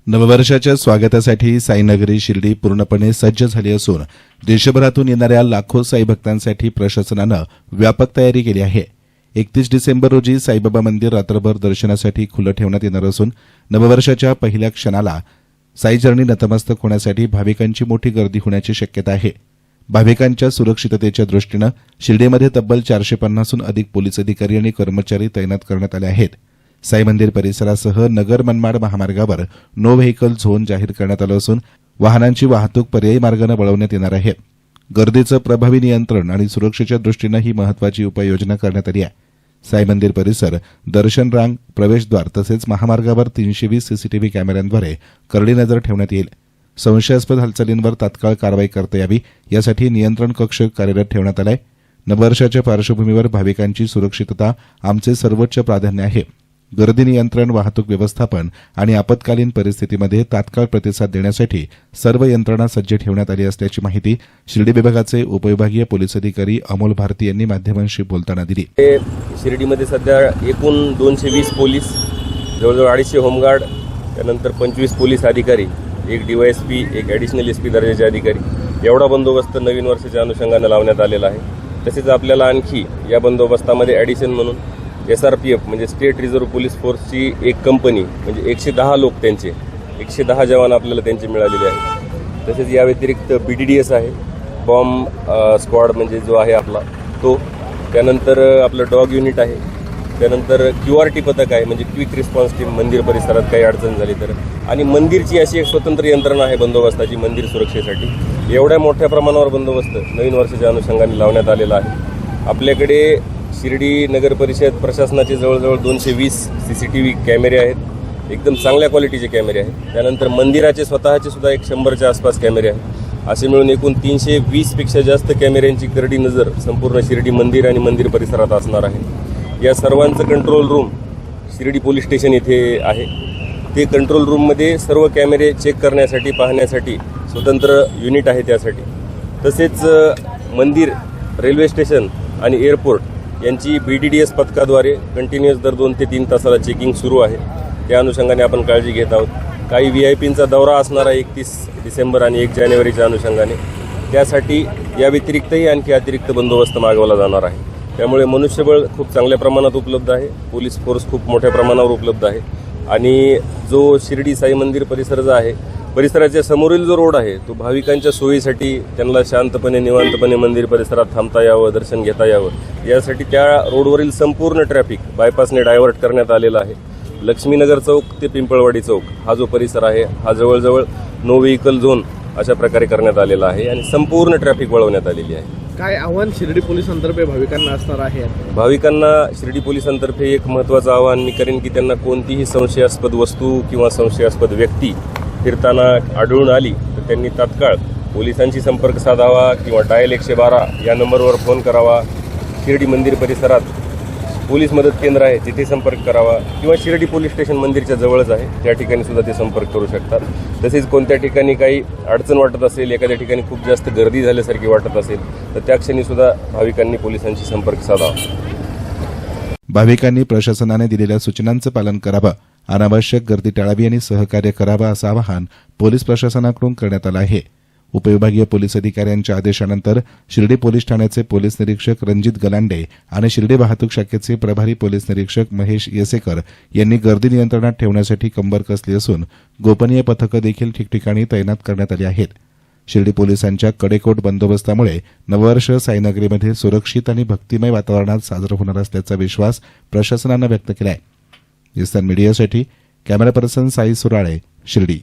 नववर्षाच्या स्वागतासाठी साईनगरी शिर्डी पूर्णपणे सज्ज झाली असून देशभरातून येणाऱ्या लाखो साई भक्तांसाठी प्रशासनानं व्यापक तयारी केली आहे। 31 डिसेंबर रोजी साईबाबा मंदिर रात्रभर दर्शनासाठी खुलं ठेवण्यात येणार असून नववर्षाच्या पहिल्या क्षणाला साई चरणी नतमस्तक होण्यासाठी भाविकांची मोठी गर्दी होण्याची शक्यता आहे। भाविकांच्या सुरक्षिततेच्या दृष्टीनं शिर्डीमध्ये तब्बल 450हून अधिक पोलीस अधिकारी आणि कर्मचारी तैनात करण्यात आले आहेत। साई मंदिर परिसरासह नगर मनमाड महामार्गावर नो व्हेकल झोन जाहीर करण्यात आलं असून वाहनांची वाहतूक पर्यायी मार्गाने वळवण्यात येणार आहे। गर्दीचं प्रभावी नियंत्रण आणि सुरक्षेच्या दृष्टीनं ही महत्वाची उपाययोजना करण्यात आली आहे। साई मंदिर परिसर, दर्शन रांग, प्रवेशद्वार तसेच महामार्गावर 320 सीसीटीव्ही कॅमेऱ्यांद्वारे करडी नजर ठेवण्यात येईल। संशयास्पद हालचालींवर तात्काळ कारवाई करता यावी यासाठी नियंत्रण कक्ष कार्यरत ठेवण्यात आला आहे। नववर्षाच्या पार्श्वभूमीवर भाविकांची सुरक्षितता आमचे सर्वोच्च प्राधान्य आहे। गर्दी नियंत्रण, वाहतूक व्यवस्थापन आणि आपत्कालीन परिस्थितीमध्ये तात्काळ प्रतिसाद देण्यासाठी सर्व यंत्रणा सज्ज ठेवण्यात आली असल्याची माहिती शिर्डी विभागाचे उपविभागीय पोलीस अधिकारी अमोल भारती यांनी माध्यमांशी बोलताना दिली। शिर्डीमध्ये सध्या एकूण 220 पोलीस, जवळजवळ 250 होमगार्ड, त्यानंतर 25 पोलीस अधिकारी, एक डीवायएसपी, एक ॲडिशनल एसपी दर्जाचे अधिकारी, एवढा बंदोबस्त नवीन वर्षाच्या अनुषंगाने लावण्यात आलेला आहे। तसेच आपल्याला आणखी या बंदोबस्तामध्ये ॲडिशन म्हणून SRPF म्हणजे स्टेट रिझर्व्ह पोलीस फोर्सची एक कंपनी म्हणजे 110 लोक, त्यांचे 110 जवान आपल्याला त्यांचे मिळालेले आहेत। तसेच या व्यतिरिक्त BDDS आहे, बॉम्ब स्क्वॉड म्हणजे जो आहे आपला तो, त्यानंतर आपलं डॉग युनिट आहे, त्यानंतर QRT पथक आहे म्हणजे क्विक रिस्पॉन्स टीम, मंदिर परिसरात काही अडचण झाली तर, आणि मंदिरची अशी एक स्वतंत्र यंत्रणा आहे बंदोबस्ताची मंदिर सुरक्षेसाठी। एवढ्या मोठ्या प्रमाणावर बंदोबस्त नवीन वर्षाच्या अनुषंगाने लावण्यात आलेला आहे। आपल्याकडे शिर्डी नगर परिषद प्रशासनाचे जवळजवळ 220 CCTV कॅमेरे आहेत, एकदम चांगल्या क्वालिटीचे कॅमेरे आहेत। त्यानंतर मंदिराचे स्वतःचे सुद्धा एक 100च्या आसपास कॅमेरे आहेत। असे मिळून एकूण 320पेक्षा जास्त कॅमेऱ्यांची करडी नजर संपूर्ण शिर्डी मंदिर आणि मंदिर परिसरात असणार आहे। या सर्वांचं control room Shirdi police station इथे आहे। ते कंट्रोल रूममध्ये सर्व कॅमेरे चेक करण्यासाठी, पाहण्यासाठी स्वतंत्र युनिट आहे त्यासाठी। तसेच मंदिर, रेल्वे स्टेशन आणि एअरपोर्ट यांची BDDS पथकाद्वारे कंटिन्युअस दर 2 ते 3 तासाला चेकिंग सुरू आहे। त्या अनुषंगाने आपण काळजी घेत आहोत। काही VIPंचा दौरा असणार आहे 31 डिसेंबर आणि 1 जानेवारीच्या अनुषंगाने, त्यासाठी या व्यतिरिक्तही आणखी अतिरिक्त बंदोबस्त मागवला जाणार आहे। त्यामुळे मनुष्यबळ खूप चांगल्या प्रमाणात उपलब्ध आहे, पोलीस फोर्स खूप मोठ्या प्रमाणावर उपलब्ध आहे आणि जो शिर्डी साई मंदिर परिसर जो आहे, परिसराच्या समोरील जो रोड आहे तो भाविकांच्या सोयीसाठी, त्यांना शांतपणे निवांतपणे मंदिर परिसरात थांबता यावं, दर्शन घेता यावं यासाठी त्या रोडवरील संपूर्ण ट्रॅफिक बायपासने डायव्हर्ट करण्यात आलेला आहे। लक्ष्मीनगर चौक ते पिंपळवाडी चौक हा जो परिसर आहे हा जवळजवळ नो व्हेकल झोन अशा प्रकारे करण्यात आलेला आहे आणि संपूर्ण ट्रॅफिक वळवण्यात आलेली आहे। काय आव्हान शिर्डी पोलिसांतर्फे भाविकांना असणार आहे? भाविकांना शिर्डी पोलिसांतर्फे एक महत्त्वाचं आवाहन मी करेन की त्यांना कोणतीही संशयास्पद वस्तू किंवा संशयास्पद व्यक्ती फिरताना आढळून आली तर त्यांनी तात्काळ पोलिसांशी संपर्क साधावा किंवा डायल 112 या नंबरवर फोन करावा। शिर्डी मंदिर परिसरात पोलीस मदत केंद्र आहे तिथे संपर्क करावा किंवा शिर्डी पोलीस स्टेशन मंदिरच्या जवळच आहे त्या ठिकाणी सुद्धा ते संपर्क करू शकतात। तसेच कोणत्या ठिकाणी काही अडचण वाटत असेल, एखाद्या ठिकाणी खूप जास्त गर्दी झाल्यासारखी वाटत असेल तर त्या क्षणी सुद्धा भाविकांनी पोलिसांशी संपर्क साधावा। भाविकांनी प्रशासनाने दिलेल्या सूचनांचं पालन करावं, अनावश्यक गर्दी टाळावी आणि सहकार्य करावं असं आवाहन पोलीस प्रशासनाकडून करण्यात आलं आहे। उपविभागीय पोलीस अधिकाऱ्यांच्या आदेशानंतर शिर्डी पोलीस ठाण्याचे पोलीस निरीक्षक रणजित गलांडे आणि शिर्डी वाहतूक शाखेचे प्रभारी पोलीस निरीक्षक महेश येसेकर यांनी गर्दी नियंत्रणात ठेवण्यासाठी कंबर कसली असून गोपनीय पथकं देखील ठिकठिकाणी तैनात करण्यात आली आहेत। शिर्डी पोलिसांच्या कडेकोट बंदोबस्तामुळे नववर्ष साईनगरीमध्ये सुरक्षित आणि भक्तिमय वातावरणात साजरं होणार असल्याचा विश्वास प्रशासनानं व्यक्त केला आहे। मीडियासाठी कॅमेरा पर्सन साई सुराळे, शिर्डी।